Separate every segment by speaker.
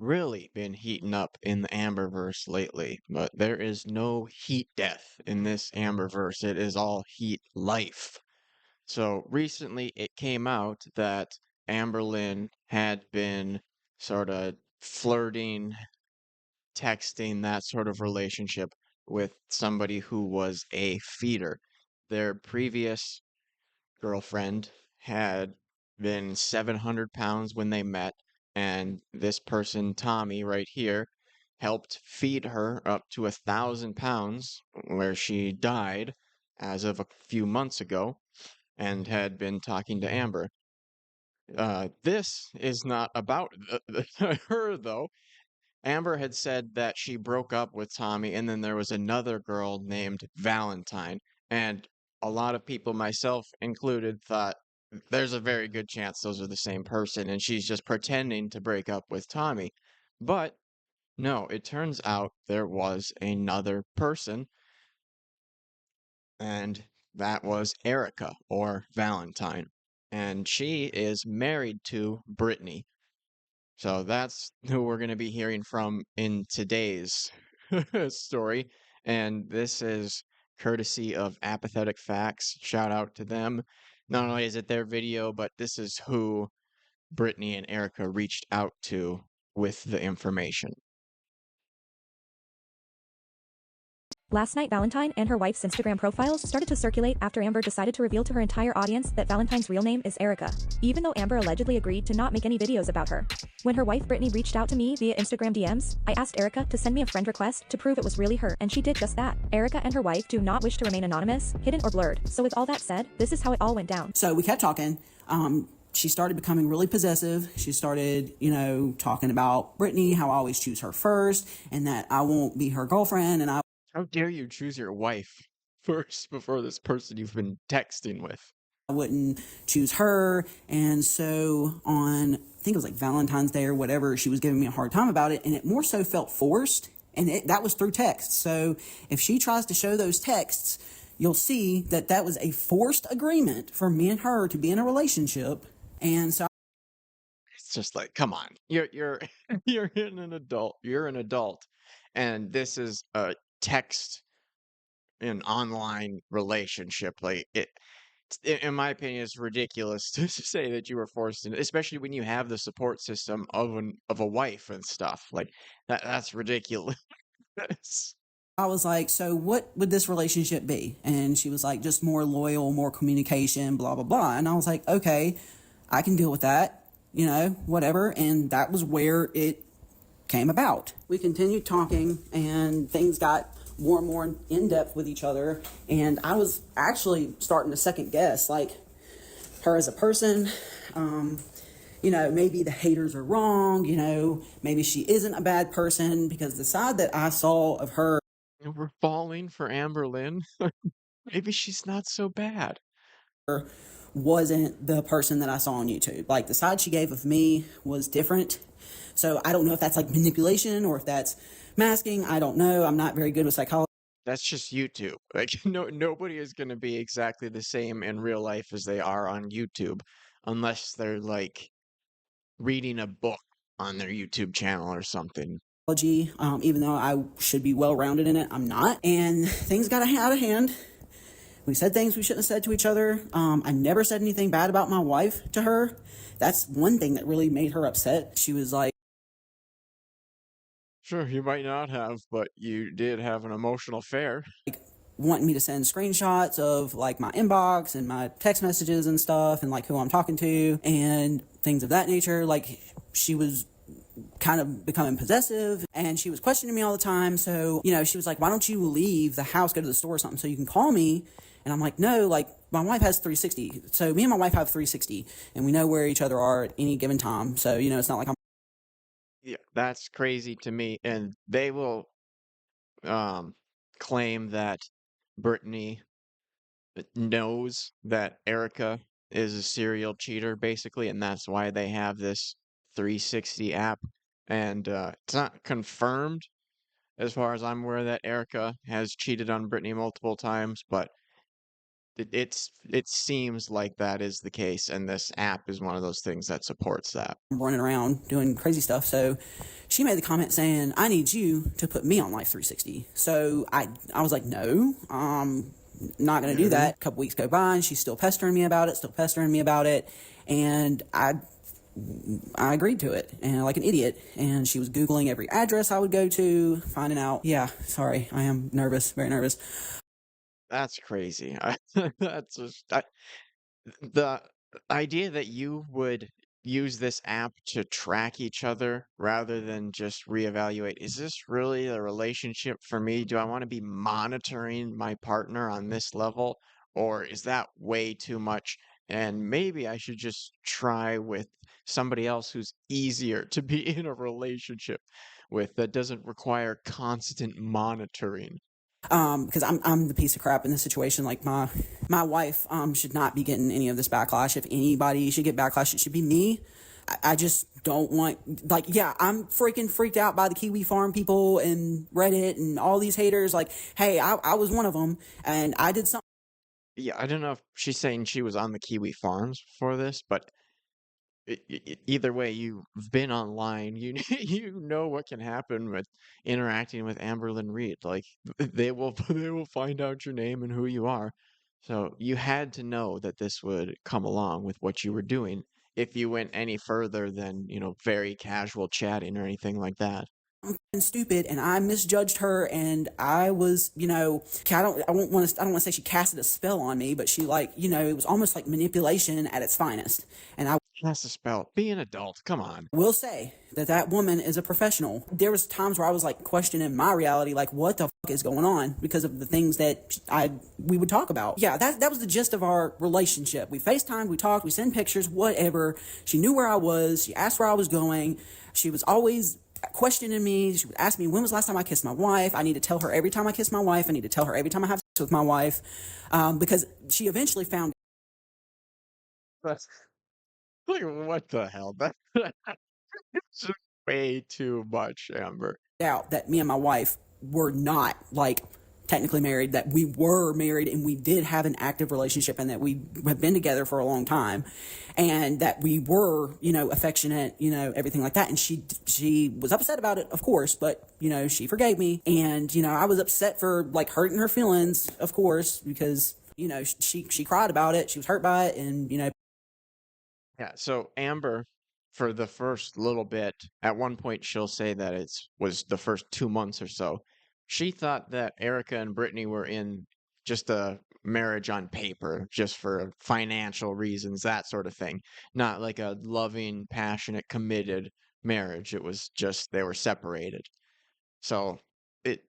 Speaker 1: really been heating up in the Amberverse lately, but there is no heat death in this Amberverse. It is all heat life. So recently it came out that Amberlynn had been sort of flirting, texting, that sort of relationship with somebody who was a feeder. Their previous girlfriend had been 700 pounds when they met, and this person, Tommy, right here, helped feed her up to 1,000 pounds, where she died as of a few months ago, and had been talking to Amber. This is not about her, though. Amber had said that she broke up with Tommy, and then there was another girl named Valentine. And a lot of people, myself included, thought there's a very good chance those are the same person, and she's just pretending to break up with Tommy. But no, it turns out there was another person, and that was Erica, or Valentine. And she is married to Brittany. So that's who we're going to be hearing from in today's story. And this is courtesy of Apathetic Facts. Shout out to them. Not only is it their video, but this is who Brittany and Erica reached out to with the information.
Speaker 2: Last night, Valentine and her wife's Instagram profiles started to circulate after Amber decided to reveal to her entire audience that Valentine's real name is Erica, even though Amber allegedly agreed to not make any videos about her. When her wife Brittany reached out to me via Instagram DMs, I asked Erica to send me a friend request to prove it was really her, and she did just that. Erica and her wife do not wish to remain anonymous, hidden, or blurred. So with all that said, this is how it all went down.
Speaker 3: So we kept talking. She started becoming really possessive. She started, talking about Brittany, how I always choose her first, and that I won't be her girlfriend, and
Speaker 1: How dare you choose your wife first before this person you've been texting with?
Speaker 3: I wouldn't choose her. And so on, I think it was like Valentine's Day or whatever, she was giving me a hard time about it, and it more so felt forced, and that was through text. So if she tries to show those texts, you'll see that that was a forced agreement for me and her to be in a relationship. And so
Speaker 1: It's just like, come on. You're you're an adult, and this is a text an online relationship. Like in my opinion, it's ridiculous to say that you were forced into, especially when you have the support system of a wife and stuff. Like that's ridiculous.
Speaker 3: I was like, so what would this relationship be? And she was like, just more loyal, more communication, blah, blah, blah. And I was like, okay, I can deal with that, whatever. And that was where it came about. We continued talking, and things got more and more in depth with each other. And I was actually starting to second guess, like, her as a person. Maybe the haters are wrong, maybe she isn't a bad person, because the side that I saw of her,
Speaker 1: We're falling for Amberlynn. Maybe she's not so bad.
Speaker 3: wasn't the person that I saw on YouTube. Like, the side she gave of me was different. So I don't know if that's like manipulation or if that's masking. I don't know. I'm not very good with psychology.
Speaker 1: That's just YouTube. Like nobody is going to be exactly the same in real life as they are on YouTube, unless they're like reading a book on their YouTube channel or something.
Speaker 3: Even though I should be well-rounded in it, I'm not. And things got out of hand. We said things we shouldn't have said to each other. I never said anything bad about my wife to her. That's one thing that really made her upset. She was like,
Speaker 1: Sure, you might not have, but you did have an emotional affair.
Speaker 3: wanting me to send screenshots of like my inbox and my text messages and stuff, and like who I'm talking to and things of that nature. Like, she was kind of becoming possessive, and she was questioning me all the time. So, she was like, why don't you leave the house, go to the store or something so you can call me? And I'm like, no, like, my wife has 360. So me and my wife have 360, and we know where each other are at any given time. So, it's not like I'm.
Speaker 1: Yeah, that's crazy to me. And they will claim that Brittany knows that Erica is a serial cheater, basically, and that's why they have this 360 app. And it's not confirmed, as far as I'm aware, that Erica has cheated on Brittany multiple times, but it seems like that is the case, and this app is one of those things that supports that.
Speaker 3: running around doing crazy stuff. So she made the comment saying, I need you to put me on Life 360. So I was like, no, not going to do that. A couple weeks go by and she's still pestering me about it. And I agreed to it, and like an idiot. And she was Googling every address I would go to, finding out. Yeah, sorry, I am nervous, very nervous.
Speaker 1: That's crazy. That's just the idea that you would use this app to track each other rather than just reevaluate, is this really a relationship for me? Do I want to be monitoring my partner on this level? Or is that way too much? And maybe I should just try with somebody else who's easier to be in a relationship with that doesn't require constant monitoring.
Speaker 3: Because I'm the piece of crap in this situation. Like my wife should not be getting any of this backlash. If anybody should get backlash, it should be me. I just don't want, like, yeah, I'm freaking freaked out by the Kiwi Farm people and Reddit and all these haters. Like, hey, I was one of them, and I did something.
Speaker 1: Yeah, I don't know if she's saying she was on the Kiwi Farms for this, but either way, you've been online. You you know what can happen with interacting with Amberlynn Reid. Like they will they will find out your name and who you are. So you had to know that this would come along with what you were doing if you went any further than, very casual chatting or anything like that.
Speaker 3: Stupid, and I misjudged her, and I was, I don't want to say she casted a spell on me, but she, like, it was almost like manipulation at its finest. And I
Speaker 1: That's a spell. Be an adult. Come on.
Speaker 3: will say that woman is a professional. There was times where I was like questioning my reality, like what the fuck is going on, because of the things that we would talk about. Yeah, that was the gist of our relationship. We FaceTimed, we talked, we sent pictures, whatever. She knew where I was. She asked where I was going. She was always questioning me. She would ask me, when was the last time I kissed my wife? I need to tell her every time I kiss my wife. I need to tell her every time I have sex with my wife, because she eventually found
Speaker 1: That's like what the hell? That's just way too much, Amber.
Speaker 3: out that me and my wife were not, like, technically married, that we were married and we did have an active relationship, and that we have been together for a long time, and that we were, affectionate, everything like that. And she was upset about it, of course, but, she forgave me. And, I was upset for, like, hurting her feelings, of course, because, she cried about it. She was hurt by it. And,
Speaker 1: Yeah, so Amber, for the first little bit, at one point she'll say that it was the first 2 months or so. She thought that Erica and Brittany were in just a marriage on paper, just for financial reasons, that sort of thing. Not like a loving, passionate, committed marriage. It was just they were separated. So it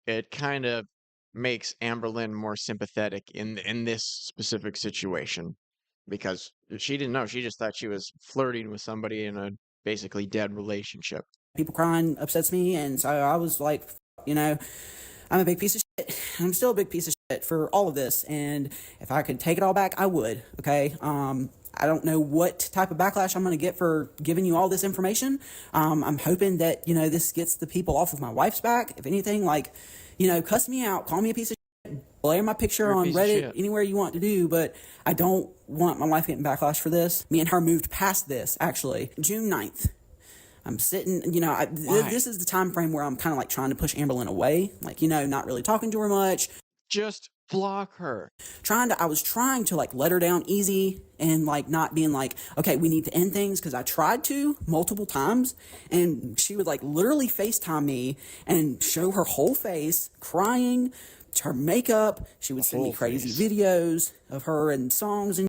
Speaker 1: it kind of makes Amberlynn more sympathetic in this specific situation because she didn't know. She just thought she was flirting with somebody in a basically dead relationship.
Speaker 3: people crying upsets me. And so I was like, you know, I'm a big piece of shit. I'm still a big piece of shit for all of this. And if I could take it all back, I would. Okay. I don't know what type of backlash I'm going to get for giving you all this information. I'm hoping that, this gets the people off of my wife's back. If anything, like, cuss me out, call me a piece of shit, blare my picture
Speaker 1: You're a
Speaker 3: on
Speaker 1: piece of
Speaker 3: Reddit,
Speaker 1: shit.
Speaker 3: anywhere you want to do. But I don't want my wife getting backlash for this. Me and her moved past this, actually, June 9th. I'm sitting, this is the time frame where I'm kind of like trying to push Amberlynn away. Like, not really talking to her much.
Speaker 1: Just block her.
Speaker 3: I was trying to like let her down easy and like not being like, okay, we need to end things, because I tried to multiple times, and she would like literally FaceTime me and show her whole face crying, her makeup. She would send me
Speaker 1: Whole
Speaker 3: crazy
Speaker 1: face.
Speaker 3: videos of her and songs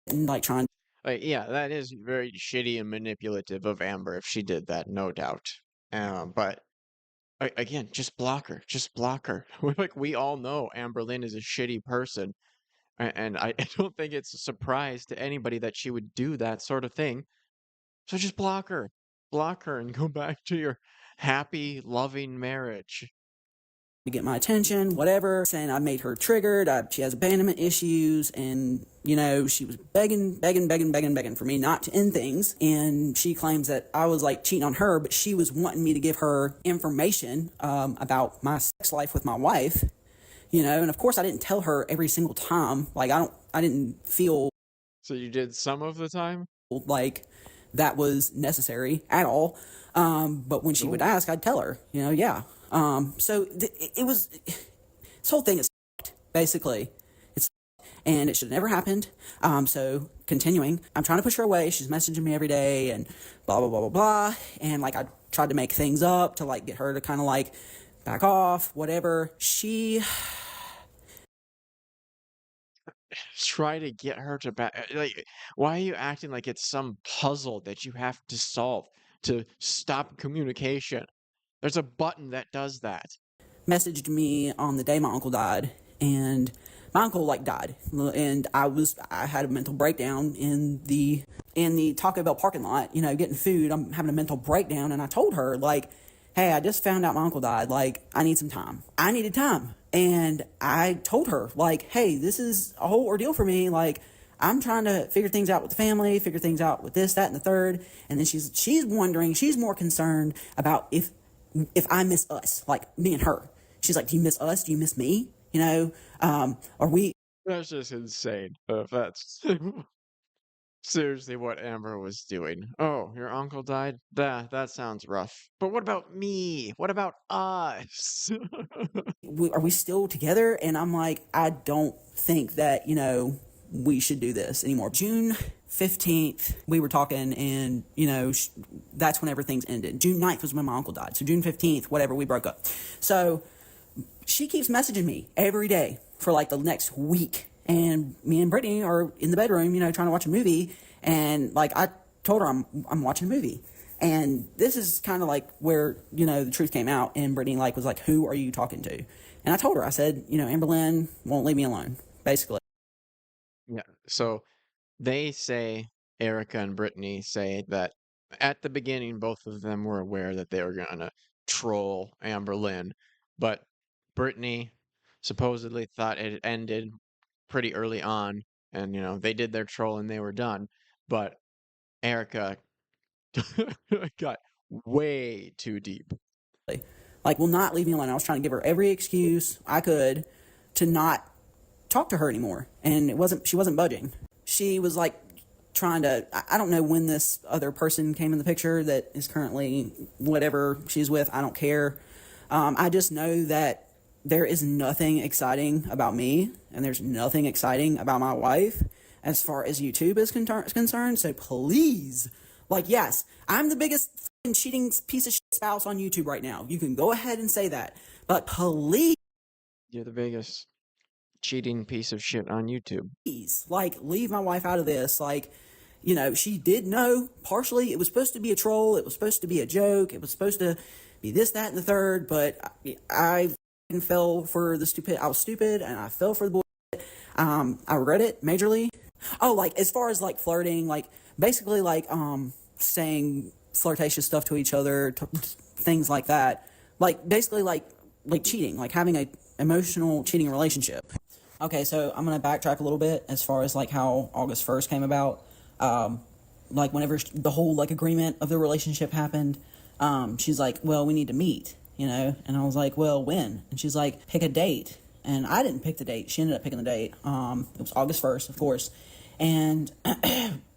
Speaker 3: and like trying.
Speaker 1: Yeah, that is very shitty and manipulative of Amber if she did that, no doubt. But again, just block her. Just block her. Like we all know, Amberlynn is a shitty person, and I don't think it's a surprise to anybody that she would do that sort of thing. So just block her, and go back to your happy, loving marriage.
Speaker 3: To get my attention, whatever, saying I made her triggered. She has abandonment issues, and she was begging for me not to end things. And she claims that I was like cheating on her, but she was wanting me to give her information about my sex life with my wife. And of course I didn't tell her every single time. Like, I didn't feel
Speaker 1: So you did some of the time?
Speaker 3: like that was necessary at all. But when she would
Speaker 1: Oh.
Speaker 3: ask, I'd tell her, yeah. So it was, this whole thing is basically. And it should have never happened. So continuing, I'm trying to push her away. She's messaging me every day and blah, blah, blah, blah, blah. And like, I tried to make things up to like get her to kind of like back off, whatever. She,
Speaker 1: Try to get her to back. Like, why are you acting like it's some puzzle that you have to solve to stop communication? There's a button that does that.
Speaker 3: messaged me on the day my uncle died, and my uncle like died, and I had a mental breakdown in the Taco Bell parking lot, getting food. I'm having a mental breakdown, and I told her like, hey, I just found out my uncle died. Like, I need some time. I needed time, and I told her like, hey, this is a whole ordeal for me. Like, I'm trying to figure things out with the family, figure things out with this, that, and the third. And then she's wondering, she's more concerned about if I miss us, like me and her. She's like, do you miss us? Do you miss me? Are we?
Speaker 1: That's just insane. That's seriously what Amber was doing. Oh, your uncle died? That sounds rough. But what about me? What about us?
Speaker 3: Are we still together? And I'm like, I don't think that, we should do this anymore. June 15th, we were talking, and, that's when everything's ended. June 9th was when my uncle died. So June 15th, whatever, we broke up. So she keeps messaging me every day for like the next week. And me and Brittany are in the bedroom, trying to watch a movie. And like, I told her I'm watching a movie. And this is kind of like where, the truth came out. And Brittany like was like, who are you talking to? And I told her, I said, Amberlynn won't leave me alone, basically.
Speaker 1: Yeah. So they say, Erica and Brittany say that at the beginning, both of them were aware that they were gonna troll Amberlynn, but Brittany supposedly thought it had ended pretty early on, and they did their troll and they were done. But Erica got way too deep.
Speaker 3: Like, will not leave me alone. I was trying to give her every excuse I could to not talk to her anymore. And she wasn't budging. She was like trying to, I don't know when this other person came in the picture that is currently whatever she's with. I don't care. I just know that there is nothing exciting about me, and there's nothing exciting about my wife as far as YouTube is concerned. So please, like, yes, I'm the biggest cheating piece of shit spouse on YouTube right now. You can go ahead and say that. But please,
Speaker 1: You're the biggest cheating piece of shit on YouTube.
Speaker 3: like, leave my wife out of this. Like, she did know partially it was supposed to be a troll. It was supposed to be a joke. It was supposed to be this, that, and the third. But I fell for the stupid. I was stupid, and I fell for the bullshit. I regret it majorly. Oh, like, as far as like flirting, like basically like saying flirtatious stuff to each other, things like that. Like, basically like cheating, like having a emotional cheating relationship. Okay, so I'm gonna backtrack a little bit as far as like how August 1st came about. Like, whenever the whole like agreement of the relationship happened, she's like, well, we need to meet, and I was like, well, when? And she's like, pick a date. And I didn't pick the date. She ended up picking the date. It was August 1st, of course. And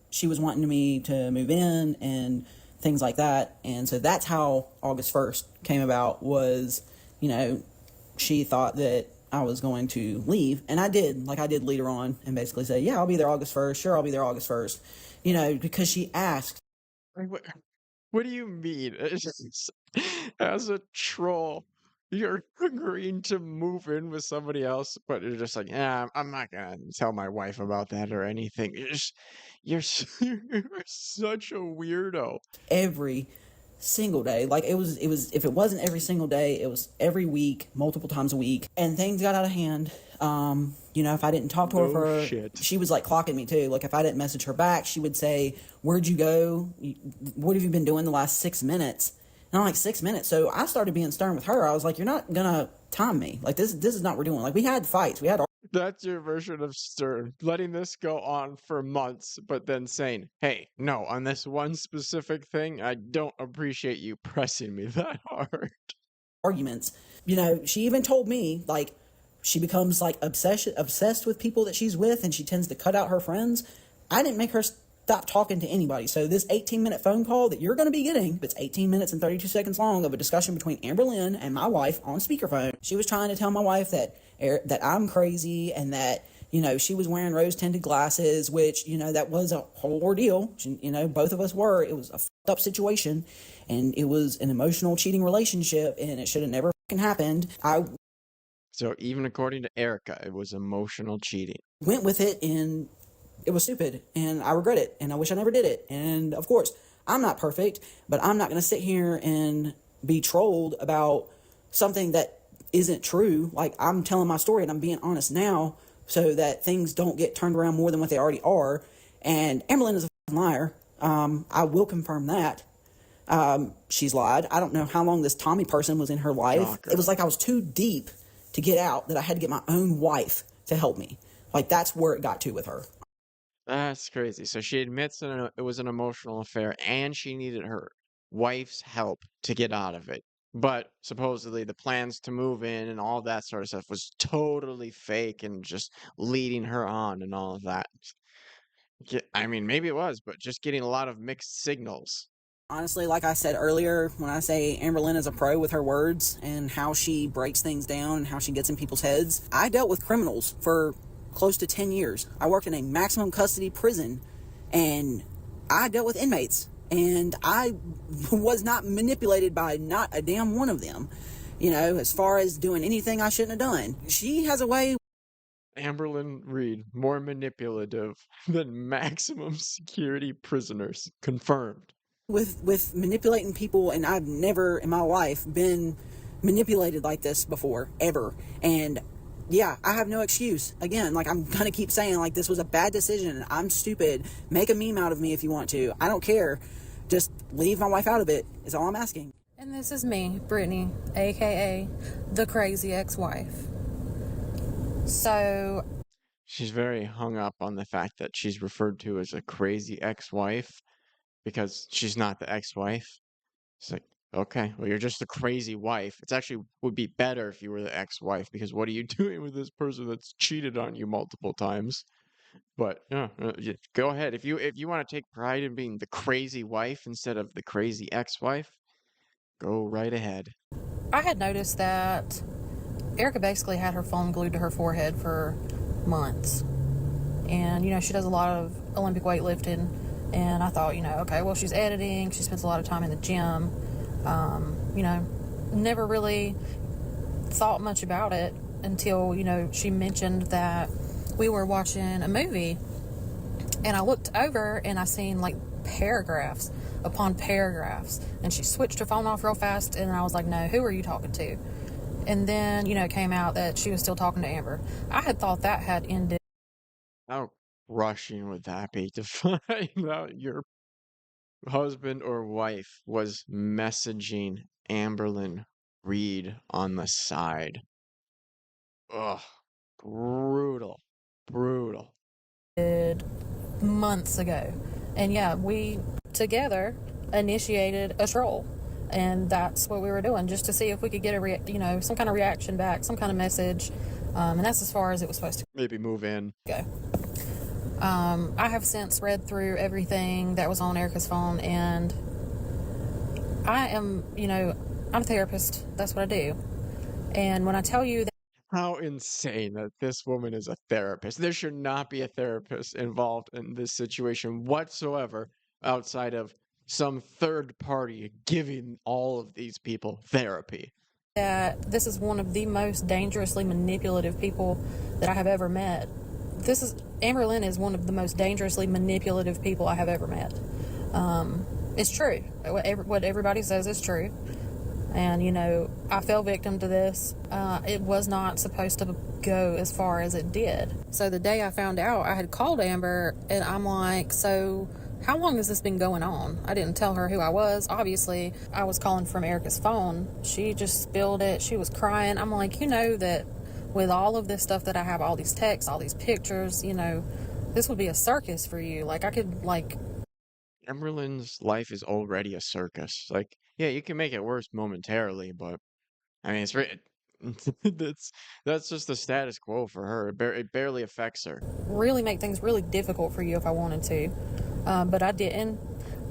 Speaker 3: she was wanting me to move in and things like that. And so that's how August 1st came about, was, she thought that I was going to leave. And I did. Like, I did lead her on and basically say, yeah, I'll be there August 1st. Sure, I'll be there August 1st. Because she asked.
Speaker 1: Like, what do you mean? As a troll, you're agreeing to move in with somebody else, but you're just like, yeah, I'm not gonna tell my wife about that or anything. You're such a weirdo.
Speaker 3: Every single day. Like, it was if it wasn't every single day, it was every week, multiple times a week, and things got out of hand. If I didn't talk to her for,
Speaker 1: Shit.
Speaker 3: she was like clocking me too. Like, if I didn't message her back, she would say, where'd you go? What have you been doing the last 6 minutes? And I'm like, 6 minutes. So I started being stern with her. I was like, you're not gonna time me. Like, this is not what we're doing. Like, we had fights, we had.
Speaker 1: That's your version of stern, letting this go on for months, but then saying, hey, no, on this one specific thing, I don't appreciate you pressing me that hard.
Speaker 3: Arguments. She even told me, like, she becomes like obsessed with people that she's with, and she tends to cut out her friends. I didn't make her stop talking to anybody. So this 18-minute phone call that you're going to be getting, it's 18 minutes and 32 seconds long of a discussion between Amberlynn and my wife on speakerphone. She was trying to tell my wife that I'm crazy, and that, you know, she was wearing rose-tinted glasses, which, you know, that was a whole ordeal. You know, both of us were. It was a fucked up situation, and it was an emotional cheating relationship, and it should have never fucking happened. I
Speaker 1: So even according to Erica, it was emotional cheating.
Speaker 3: went with it, and it was stupid, and I regret it, and I wish I never did it. And of course, I'm not perfect, but I'm not going to sit here and be trolled about something that isn't true. Like, I'm telling my story and I'm being honest now so that things don't get turned around more than what they already are. And Amberlynn is a liar. I will confirm that. She's lied. I don't know how long this Tommy person was in her life. It was like I was too deep to get out, that I had to get my own wife to help me. Like, that's where it got to with her.
Speaker 1: That's crazy. So she admits that it was an emotional affair and she needed her wife's help to get out of it. But supposedly the plans to move in and all that sort of stuff was totally fake and just leading her on and all of that. I mean, maybe it was, but just getting a lot of mixed signals.
Speaker 3: Honestly, like I said earlier, when I say Amberlynn is a pro with her words and how she breaks things down and how she gets in people's heads, I dealt with criminals for close to 10 years. I worked in a maximum custody prison, and I dealt with inmates, and I was not manipulated by not a damn one of them, you know, as far as doing anything I shouldn't have done. She has a way.
Speaker 1: Amberlynn Reid, more manipulative than maximum security prisoners. Confirmed.
Speaker 3: With manipulating people, and I've never in my life been manipulated like this before, ever. And yeah, I have no excuse. Again, like, I'm gonna keep saying, like, this was a bad decision, I'm stupid, make a meme out of me if you want to, I don't care, just leave my wife out of it is all I'm asking.
Speaker 4: And this is me, Brittany, aka the crazy ex-wife. So
Speaker 1: She's very hung up on the fact that she's referred to as a crazy ex-wife because she's not the ex-wife. It's like, okay, well, you're just a crazy wife. It's actually would be better if you were the ex-wife, because what are you doing with this person that's cheated on you multiple times? But yeah, go ahead. If you want to take pride in being the crazy wife instead of the crazy ex-wife, go right ahead.
Speaker 4: I had noticed that Erica basically had her phone glued to her forehead for months. And, you know, she does a lot of Olympic weightlifting. And I thought, you know, okay, well, she's editing. She spends a lot of time in the gym. You know, never really thought much about it until, you know, she mentioned that we were watching a movie. And I looked over and I seen, like, paragraphs upon paragraphs. And she switched her phone off real fast. And I was like, no, who are you talking to? And then, you know, it came out that she was still talking to Amber. I had thought that had ended.
Speaker 1: How rushing would that be to find out your husband or wife was messaging Amberlynn Reid on the side? Ugh, brutal, brutal.
Speaker 4: Months ago. And yeah, we together initiated a troll. And that's what we were doing, just to see if we could get some kind of reaction back, some kind of message. And that's as far as it was supposed to
Speaker 1: Maybe move in.
Speaker 4: go. I have since read through everything that was on Erica's phone, and I am, you know, I'm a therapist. That's what I do. And when I tell you that,
Speaker 1: How insane that this woman is a therapist. There should not be a therapist involved in this situation whatsoever outside of some third party giving all of these people therapy.
Speaker 4: this is one of the most dangerously manipulative people that I have ever met. Amberlynn is one of the most dangerously manipulative people I have ever met. It's true. What everybody says is true. And, you know, I fell victim to this. It was not supposed to go as far as it did. So the day I found out, I had called Amber, and I'm like, so how long has this been going on? I didn't tell her who I was. Obviously, I was calling from Erica's phone. She just spilled it. She was crying. I'm like, you know that with all of this stuff that I have, all these texts, all these pictures, you know, this would be a circus for you. Like, I could, like...
Speaker 1: Amberlynn's life is already a circus. Like, yeah, you can make it worse momentarily, but I mean, That's that's just the status quo for her. It barely affects her.
Speaker 4: Really make things really difficult for you if I wanted to. But I didn't.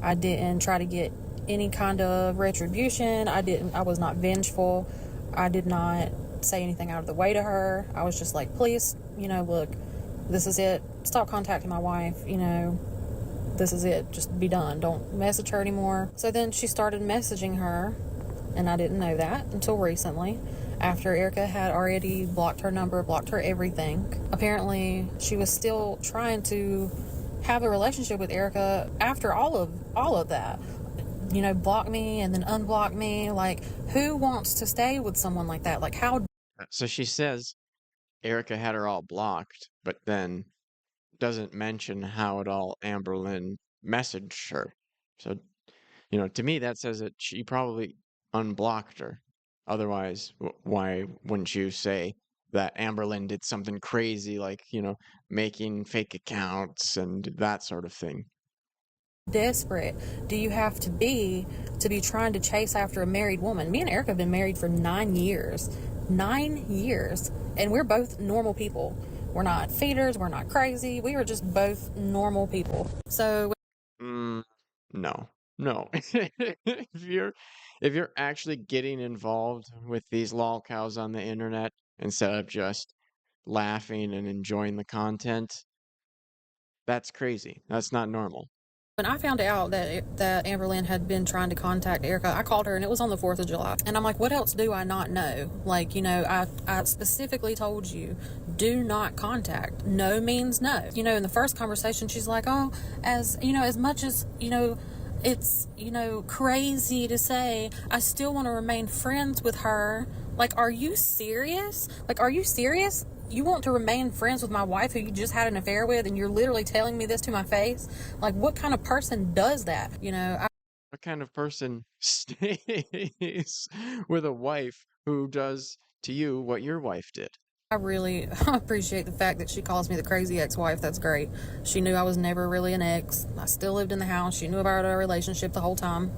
Speaker 4: I didn't try to get any kind of retribution. I was not vengeful. I did not say anything out of the way to her. I was just like, please, look, this is it. Stop contacting my wife. This is it. Just be done. Don't message her anymore. So then she started messaging her, and I didn't know that until recently, after Erica had already blocked her number, blocked her everything. Apparently, she was still trying to have a relationship with Erica after all of that. Block me and then unblock me. Like, who wants to stay with someone like that? Like, how?
Speaker 1: So she says Erica had her all blocked, but then doesn't mention how at all Amberlynn messaged her. So, to me that says that she probably unblocked her. Otherwise, why wouldn't you say that Amberlynn did something crazy like, making fake accounts and that sort of thing?
Speaker 4: Desperate do you have to be trying to chase after a married woman? Me and Erica have been married for 9 years. 9 years. And we're both normal people. We're not feeders, we're not crazy. We were just both normal people. So
Speaker 1: No. No. If you're actually getting involved with these lol cows on the internet instead of just laughing and enjoying the content, that's crazy. That's not normal.
Speaker 4: when I found out that Amberlynn had been trying to contact Erica, I called her and it was on the 4th of July. And I'm like, what else do I not know? Like, I specifically told you, do not contact. No means no. In the first conversation, she's like, oh, as much as, it's, crazy to say, I still want to remain friends with her. Like, are you serious? You want to remain friends with my wife who you just had an affair with, and you're literally telling me this to my face? Like, what kind of person does that?
Speaker 1: What kind of person stays with a wife who does to you what your wife did?
Speaker 4: I really appreciate the fact that she calls me the crazy ex-wife. That's great. She knew I was never really an ex. I still lived in the house. She knew about our relationship the whole time,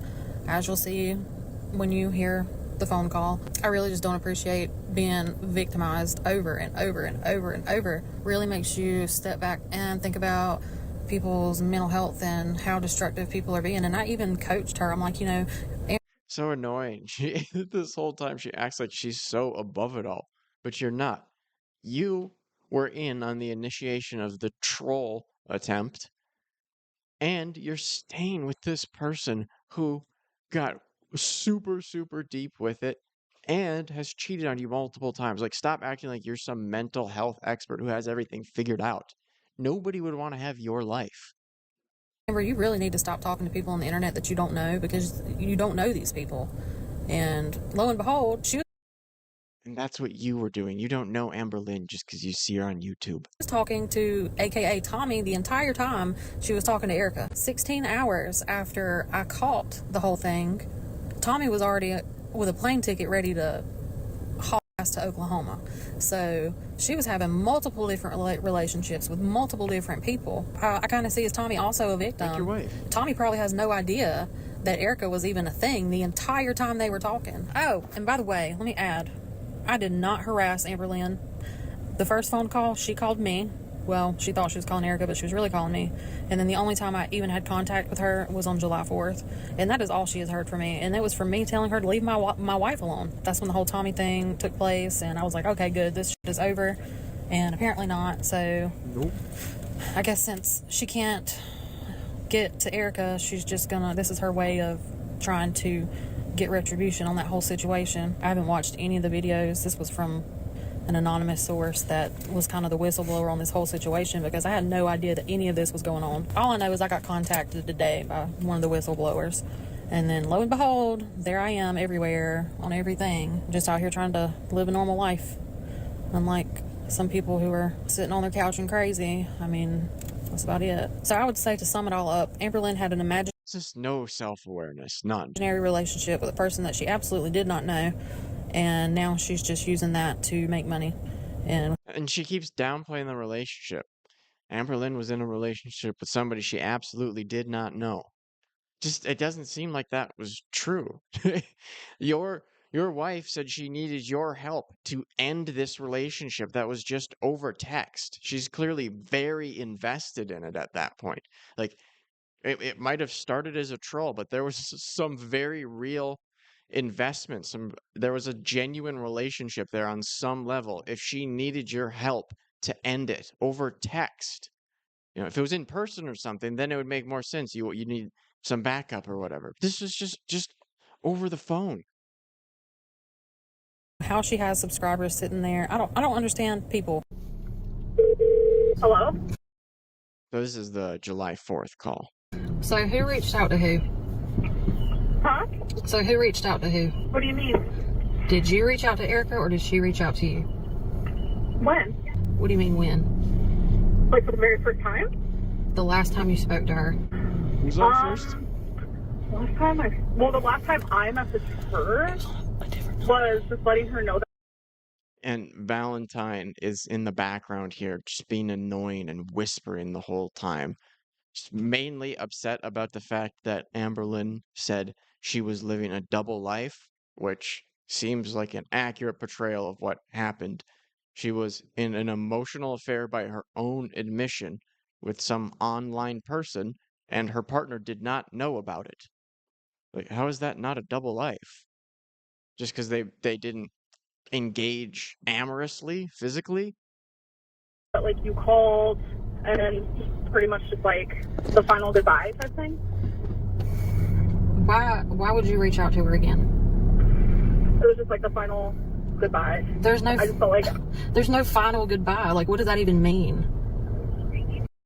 Speaker 4: as you'll see when you hear the phone call. I really just don't appreciate being victimized over and over and over and over. Really makes you step back and think about people's mental health and how destructive people are being. And I even coached her. I'm like,
Speaker 1: So annoying. This whole time she acts like she's so above it all, but you're not. You were in on the initiation of the troll attempt, and you're staying with this person who got super, super deep with it and has cheated on you multiple times. Like, stop acting like you're some mental health expert who has everything figured out. Nobody would want to have your life.
Speaker 4: Amber, you really need to stop talking to people on the internet that you don't know, because you don't know these people. And lo and behold, she
Speaker 1: And that's what you were doing. You don't know Amberlynn just because you see her on YouTube.
Speaker 4: was talking to AKA Tommy the entire time she was talking to Erica. 16 hours after I caught the whole thing, Tommy was already with a plane ticket ready to haul ass to Oklahoma. So she was having multiple different relationships with multiple different people. I kind of see as Tommy also a victim.
Speaker 1: Like your wife.
Speaker 4: Tommy probably has no idea that Erica was even a thing the entire time they were talking. Oh, and by the way, let me add, I did not harass Amberlynn. The first phone call, she called me. Well, she thought she was calling Erica, but she was really calling me. And then the only time I even had contact with her was on July 4th. And that is all she has heard from me. And it was from me telling her to leave my wife alone. That's when the whole Tommy thing took place. And I was like, okay, good, this shit is over. And apparently not. So
Speaker 1: Nope.
Speaker 4: I guess since she can't get to Erica, she's just gonna, this is her way of trying to get retribution on that whole situation. I haven't watched any of the videos. This was from an anonymous source that was kind of the whistleblower on this whole situation, because I had no idea that any of this was going on. All I know is I got contacted today by one of the whistleblowers, and then lo and behold, there I am everywhere on everything, just out here trying to live a normal life, unlike some people who are sitting on their couch and crazy. I mean, that's about it. So I would say, to sum it all up, Amberlynn had an
Speaker 1: Just no self-awareness, none.
Speaker 4: imaginary relationship with a person that she absolutely did not know, and now she's just using that to make money.
Speaker 1: And she keeps downplaying the relationship. Amberlynn was in a relationship with somebody she absolutely did not know. Just, it doesn't seem like that was true. Your Your wife said she needed your help to end this relationship that was just over text. She's clearly very invested in it at that point. Like, it might have started as a troll, but there was some very real investment. There was a genuine relationship there on some level. If she needed your help to end it over text, if it was in person or something, then it would make more sense. You need some backup or whatever. This was just over the phone.
Speaker 4: How she has subscribers sitting there. I don't understand people.
Speaker 5: Hello?
Speaker 1: So this is the July 4th call.
Speaker 4: So who reached out to who?
Speaker 5: Huh?
Speaker 4: So who reached out to who?
Speaker 5: What do you mean?
Speaker 4: Did you reach out to Erica or did she reach out to you?
Speaker 5: When?
Speaker 4: What do you mean when?
Speaker 5: Like for the very first time?
Speaker 4: The last time you spoke to her.
Speaker 1: Who's on first?
Speaker 5: The last time I messaged her was just letting her know that.
Speaker 1: And Valentine is in the background here, just being annoying and whispering the whole time. Just mainly upset about the fact that Amberlynn said she was living a double life, which seems like an accurate portrayal of what happened. She was in an emotional affair by her own admission with some online person, and her partner did not know about it. Like, how is that not a double life? Just because they didn't engage amorously, physically?
Speaker 5: But like you called and then pretty much just like the final goodbye type thing.
Speaker 4: Why would you reach out to her again?
Speaker 5: It was just like the final goodbye. I just felt like
Speaker 4: there's no final goodbye. Like, what does that even mean?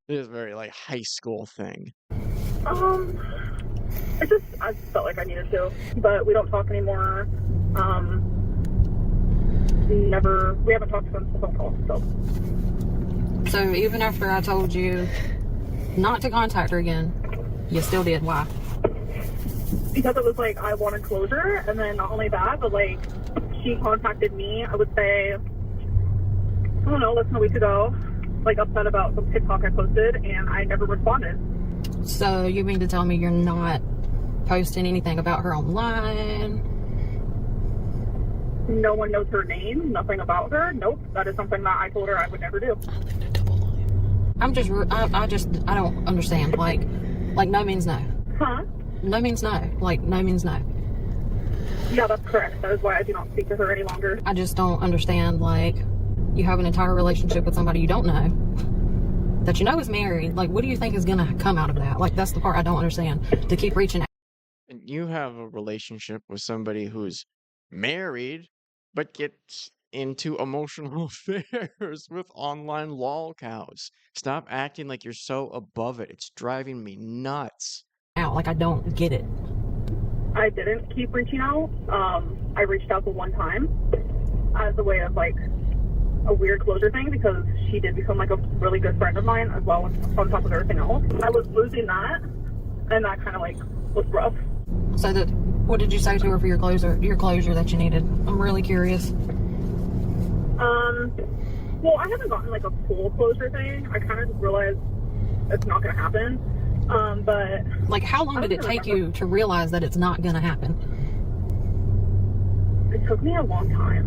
Speaker 1: It is a very like high school thing.
Speaker 5: I just felt like I needed to, but we don't talk anymore. We haven't talked since the phone call,
Speaker 4: So even after I told you not to contact her again, you still did. Why?
Speaker 5: Because it was like I wanted closure, and then not only that, but like she contacted me, I would say, I don't know, less than a week ago, like upset about some TikTok I posted, and I never responded.
Speaker 4: So you mean to tell me you're not posting anything about her online?
Speaker 5: No one knows her name, nothing about her. Nope, that is something that I told her I would never do.
Speaker 4: I don't understand. Like no means no.
Speaker 5: Huh?
Speaker 4: No means no. Like no means no.
Speaker 5: Yeah, that's correct. That is why I do not speak to her any longer.
Speaker 4: I just don't understand. Like, you have an entire relationship with somebody you don't know, that you know is married. Like, what do you think is gonna come out of that? Like, that's the part I don't understand. To keep reaching out.
Speaker 1: And you have a relationship with somebody who's married, but gets into emotional affairs with online lol cows. Stop acting like you're so above it. It's driving me nuts.
Speaker 4: Like, I don't get it.
Speaker 5: I didn't keep reaching out. I reached out the one time as a way of like a weird closure thing, because she did become like a really good friend of mine as well on top of everything else. I was losing that, and that kind of like was rough.
Speaker 4: So what did you say to her for your closure that you needed? I'm really curious.
Speaker 5: Well, I haven't gotten like a full closure thing. I kind of just realized it's not going to happen. But
Speaker 4: like, how long did it take you to realize that it's not going to happen?
Speaker 5: It took me a long time,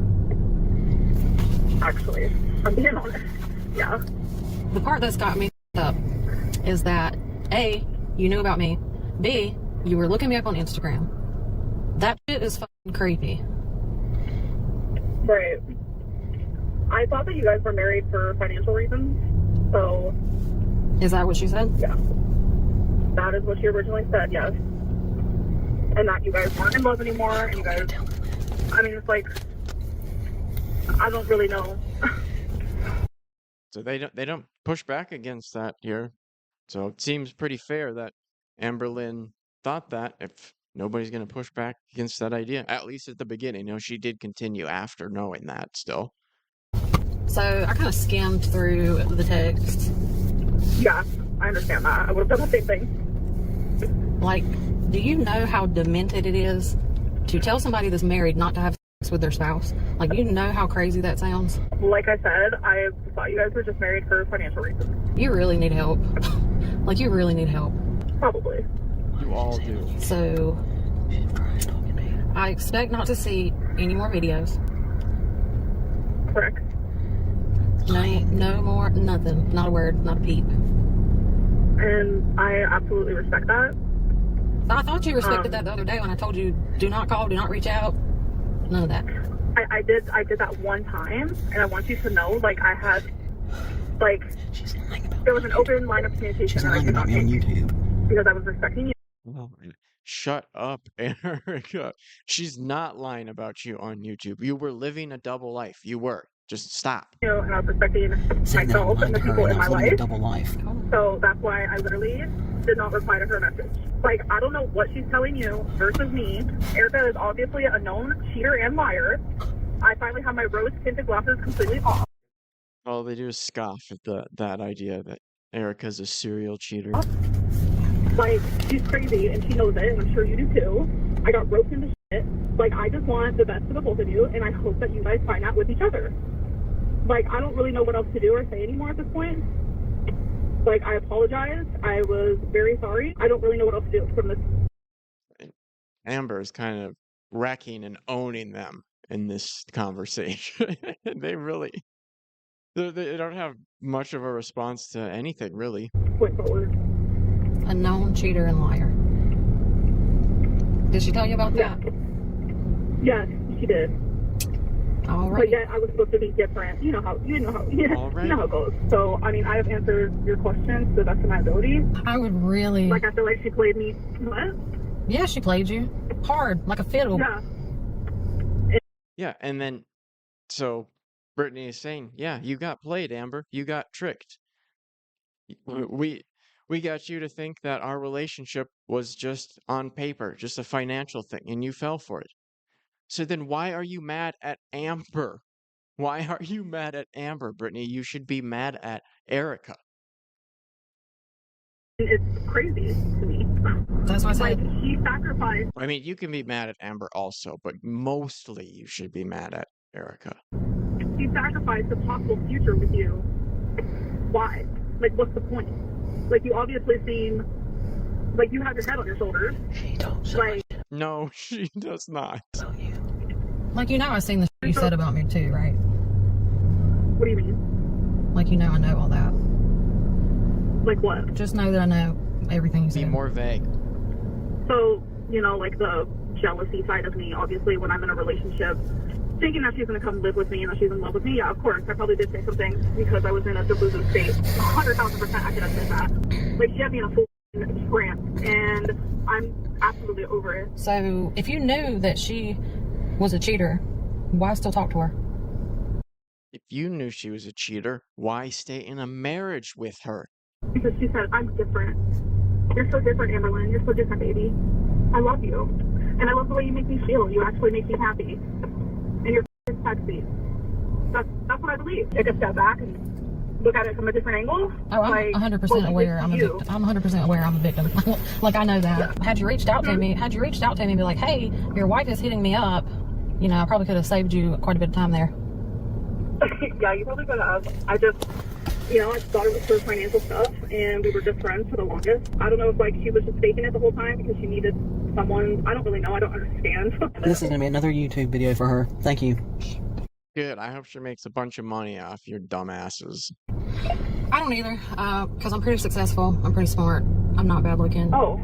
Speaker 5: actually. I'm being honest. Yeah.
Speaker 4: The part that's got me up is that A, you knew about me. B, you were looking me up on Instagram. That shit is fucking creepy.
Speaker 5: Right. I thought that you guys were married for financial reasons, so...
Speaker 4: Is that what she said?
Speaker 5: Yeah. That is what she originally said, yes. And that you guys weren't in love anymore, and you guys... I mean, it's like... I don't really know.
Speaker 1: So they don't push back against that here. So it seems pretty fair that Amberlynn thought that, if nobody's going to push back against that idea, at least at the beginning. She did continue after knowing that still.
Speaker 4: So I kind of skimmed through the text.
Speaker 5: Yeah, I understand that. I would have done the same thing.
Speaker 4: Like, do you know how demented it is to tell somebody that's married not to have sex with their spouse? Like, you know how crazy that sounds?
Speaker 5: Like I said, I thought you guys were just married for financial reasons.
Speaker 4: You really need help. Like, you really need help.
Speaker 5: Probably.
Speaker 1: You all do.
Speaker 4: So, I expect not to see any more videos.
Speaker 5: Correct.
Speaker 4: No more, nothing. Not a word, not a peep.
Speaker 5: And I absolutely respect that.
Speaker 4: I thought you respected that the other day when I told you, do not call, do not reach out. None of that.
Speaker 5: I did that one time, and I want you to know, like, I had, like, there was an open line of communication.
Speaker 3: She's lying about me on YouTube.
Speaker 5: Because I was respecting you.
Speaker 1: Oh, shut up, Erica. She's not lying about you on YouTube. You were living a double life. You were. Just stop.
Speaker 5: You know, and I was respecting myself and the people in my life.
Speaker 3: Double life.
Speaker 5: So that's why I literally did not reply to her message. Like, I don't know what she's telling you versus me. Erica is obviously a known cheater and liar. I finally have my rose-tinted glasses completely off.
Speaker 1: All they do is scoff at that idea that Erica's a serial cheater.
Speaker 5: Like, she's crazy, and she knows it, and I'm sure you do too. I got roped into shit. Like, I just want the best for the both of you, and I hope that you guys find out with each other. Like, I don't really know what else to do or say anymore at this point. Like, I apologize. I was very sorry. I don't really know what else to do from this.
Speaker 1: Amber is kind of wrecking and owning them in this conversation. They don't have much of a response to anything, really.
Speaker 5: Point forward.
Speaker 4: A known cheater and liar. Did she tell you about that?
Speaker 5: Yes, she did.
Speaker 4: All right.
Speaker 5: But yet I was supposed to be different. You know how you know how it goes. So I mean, I have answered your question to the best of my ability.
Speaker 4: I would really.
Speaker 5: Like, I feel like she played me. What?
Speaker 4: Yeah, she played you hard, like a fiddle.
Speaker 5: Yeah.
Speaker 1: Yeah, and then so Brittany is saying, "Yeah, you got played, Amber. You got tricked. We got you to think that our relationship was just on paper, just a financial thing, and you fell for it. So then why are you mad at Amber? Why are you mad at Amber, Brittany? You should be mad at Erica."
Speaker 5: It's crazy to me.
Speaker 4: That's what I
Speaker 5: Like,
Speaker 4: said.
Speaker 5: he sacrificed.
Speaker 1: I mean, you can be mad at Amber also, but mostly you should be mad at Erica.
Speaker 5: He sacrificed a possible future with you. Why? Like, what's the point? Like, you obviously seem like you have your head on your shoulders.
Speaker 3: She don't
Speaker 5: Like,
Speaker 1: No, she does not.
Speaker 4: Like, you know, I seen the shit you said about me too, right?
Speaker 5: what do you mean?
Speaker 4: Like, you know, I know all that.
Speaker 5: Like what?
Speaker 4: Just know that I know everything you
Speaker 1: Be
Speaker 4: said.
Speaker 1: more vague.
Speaker 5: So, you know, like the jealousy side of me, obviously, when I'm in a relationship, thinking that she's going to come live with me and that she's in love with me, yeah, of course, I probably did say some things because I was in a delusional state. 100,000% I could have said that. Like, she had me in a full trance, and I'm absolutely over it.
Speaker 4: So, if you knew that she was a cheater, why still talk to her?
Speaker 1: If you knew she was a cheater, why stay in a marriage with her?
Speaker 5: Because she said, I'm different. You're so different, Amberlynn. You're so different, baby. I love you. And I love the way you make me feel. You actually make me happy. And you're sexy. That's what I believe. Take a step back and look at it from a different angle.
Speaker 4: Oh, I'm
Speaker 5: like,
Speaker 4: 100% aware I'm a
Speaker 5: you.
Speaker 4: victim. I'm 100% aware I'm a victim. Like, I know that.
Speaker 5: Yeah.
Speaker 4: Had you reached out to me and be like, hey, your wife is hitting me up, you know, I probably could have saved you quite a bit of time there.
Speaker 5: Yeah, you probably could have. I just, you know, I thought it was for financial stuff, and we were just friends for the longest. I don't know if, like, she was just faking it the whole time because she needed someone. I don't really know. I don't understand.
Speaker 3: This is going to be another YouTube video for her. Thank you.
Speaker 1: Good. I hope she makes a bunch of money off your dumbasses.
Speaker 4: I don't either, because I'm pretty successful. I'm pretty smart. I'm not bad looking.
Speaker 5: Oh.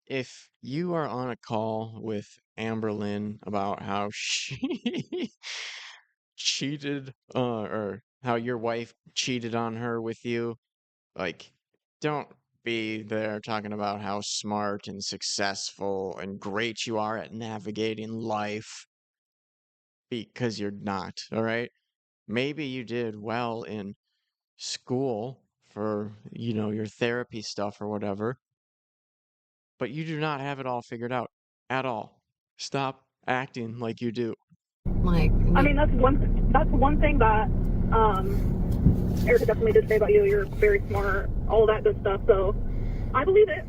Speaker 1: If you are on a call with Amberlynn about how she cheated, or how your wife cheated on her with you, like, don't be there talking about how smart and successful and great you are at navigating life, because you're not, all right? Maybe you did well in school for, you know, your therapy stuff or whatever, but you do not have it all figured out at all. Stop acting like you do.
Speaker 4: Like,
Speaker 5: I mean, that's one thing that Erica definitely did say about you. You're very smart, all that good stuff. So I believe it.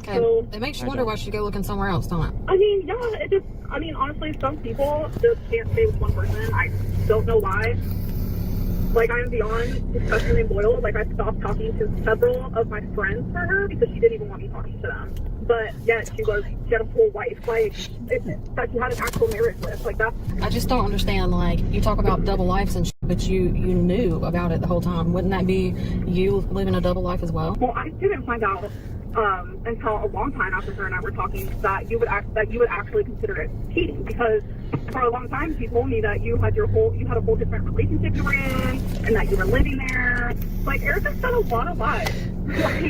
Speaker 4: okay,
Speaker 5: So
Speaker 4: it makes you
Speaker 1: I
Speaker 4: wonder
Speaker 1: don't.
Speaker 4: why she'd go looking somewhere else, don't it?
Speaker 5: I mean, yeah, it just. I mean, honestly, some people just can't stay with one person. I don't know why. Like, I'm beyond disgustingly loyal. Like, I stopped talking to several of my friends for her because she didn't even want me talking to them. but yet she had a full wife, like, that she had an actual marriage with. Like, that's...
Speaker 4: I just don't understand, like, you talk about double lives and shit, but you knew about it the whole time. Wouldn't that be you living a double life as well?
Speaker 5: Well, I didn't find out until a long time after her and I were talking that you would actually consider it cheating, because for a long time she told me that you had a whole different relationship you were in and that you were living there. Like, Erica said a lot of lies. Like,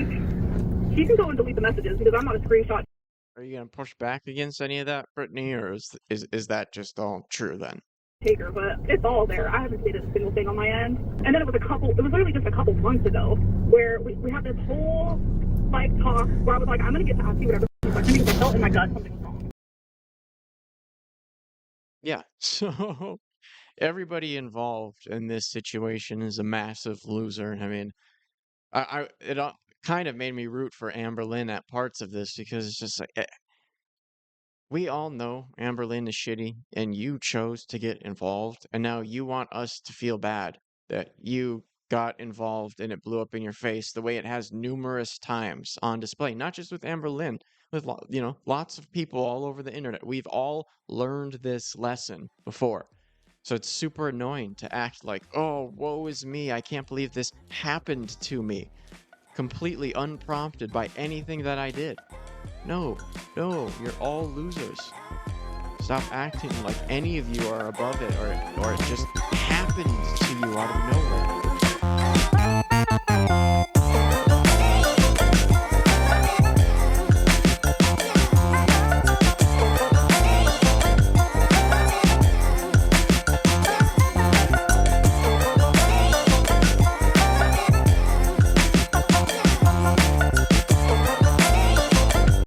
Speaker 5: she can go and delete the messages because I'm not a screenshot.
Speaker 1: Are you gonna push back against any of that, Brittany, or is that just all true then?
Speaker 5: Taker, but it's all there. I haven't stated a single thing on my end. And then it was literally just a couple months ago where we had this whole like talk where I was like, I'm gonna get to ask you whatever question because I felt in my gut something was wrong.
Speaker 1: Yeah, so everybody involved in this situation is a massive loser. I mean, it kind of made me root for Amberlynn at parts of this, because it's just like, we all know Amberlynn is shitty, and you chose to get involved, and now you want us to feel bad that you got involved and it blew up in your face the way it has numerous times on display. Not just with Amberlynn, with lots of people all over the internet. We've all learned this lesson before. So it's super annoying to act like, oh, woe is me, I can't believe this happened to me, completely unprompted by anything that I did. No, you're all losers. Stop acting like any of you are above it, or it just happened to you out of nowhere.